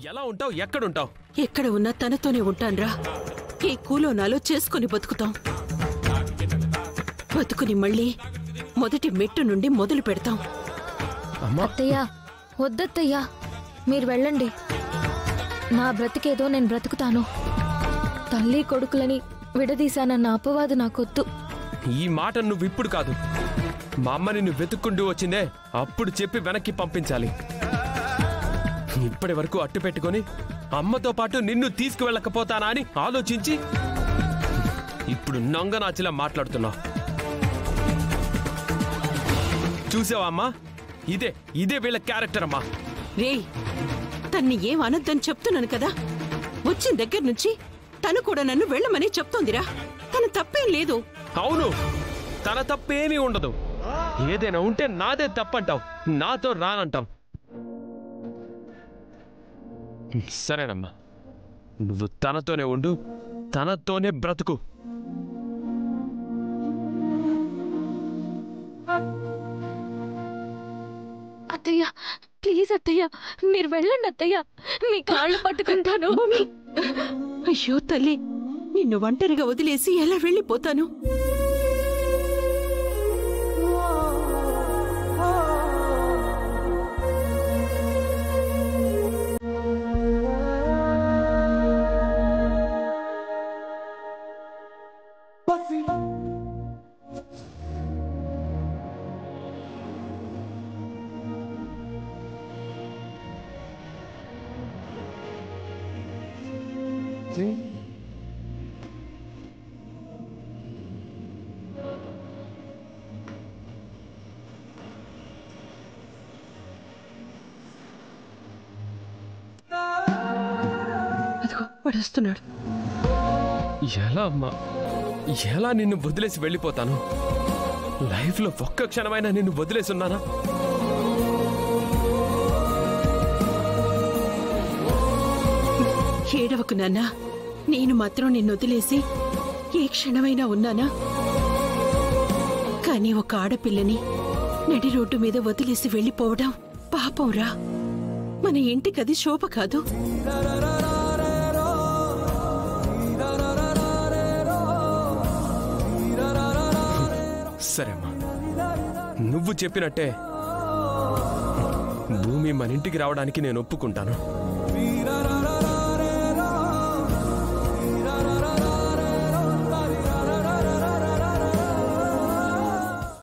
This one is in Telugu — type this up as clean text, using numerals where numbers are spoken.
ఎలా ఉంటావు? ఎక్కడుంటావు? ఎక్కడ ఉన్నా తనతోనే ఉంటాన్రా. ఏ కూలోనాలో చేసుకుని బతుకుతాం. బతుకుని మళ్ళీ మొదటి మెట్టు నుండి మొదలు పెడతాం. అత్తయ్యా, వద్దత్తయ్యా, మీరు వెళ్ళండి. నా బ్రతికేదో నేను బ్రతుకుతాను. తల్లి కొడుకులని విడదీశానన్న అపవాదు నాకొద్దు. ఈ మాట నువ్వు ఇప్పుడు కాదు, మా అమ్మ నిన్ను వెతుక్కుంటూ వచ్చిందే అప్పుడు చెప్పి వెనక్కి పంపించాలి. ఇప్పటి వరకు అట్టు పెట్టుకొని అమ్మతో పాటు నిన్ను తీసుకువెళ్ళకపోతానా అని ఆలోచించి ఇప్పుడు నంగనాచిలా మాట్లాడుతున్నావు. చూసావా అమ్మా? ఇదే వీళ్ళ క్యారెక్టర్ అమ్మా. రేయ్, తన్ని ఏం అనొద్దని చెప్తున్నాను కదా. వచ్చిన దగ్గర నుంచి తను కూడా నన్ను వెళ్ళమని చెప్తోందిరా. తన తప్పేం లేదు. అవును, తన తప్పేమీ ఉండదు. ఏదైనా ఉంటే నాదే తప్పంటావు, నాతో రానంటావు. సరేనమ్మా, నువ్వు తనతోనే ఉండు, తనతోనే బ్రతుకు. అత్తయ్య, ప్లీజ్ అత్తయ్య, మీరు వెళ్ళండి అత్తయ్య. మీ కాళ్ళు పట్టుకుంటాను. అయ్యో తల్లి, నిన్ను ఒంటరిగా వదిలేసి ఎలా వెళ్ళిపోతాను? అదిగో పడేస్తున్నాడు. ఎలా అమ్మా, ఎలా నిన్ను వదిలేసి వెళ్ళిపోతాను? లైఫ్లో ఒక్క క్షణమైనా నిన్ను వదిలేసి ఉన్నానా? ఏడవకు నాన్నా, నేను మాత్రం నిన్ను వదిలేసి ఏ క్షణమైనా ఉన్నానా? కానీ ఒక ఆడపిల్లని నడి రోడ్డు మీద వదిలేసి వెళ్ళిపోవడం పాపంరా. మన ఇంటికది శోభ కాదు. సరేమ్మా, నువ్వు చెప్పినట్టే భూమి మన ఇంటికి రావడానికి నేను ఒప్పుకుంటాను.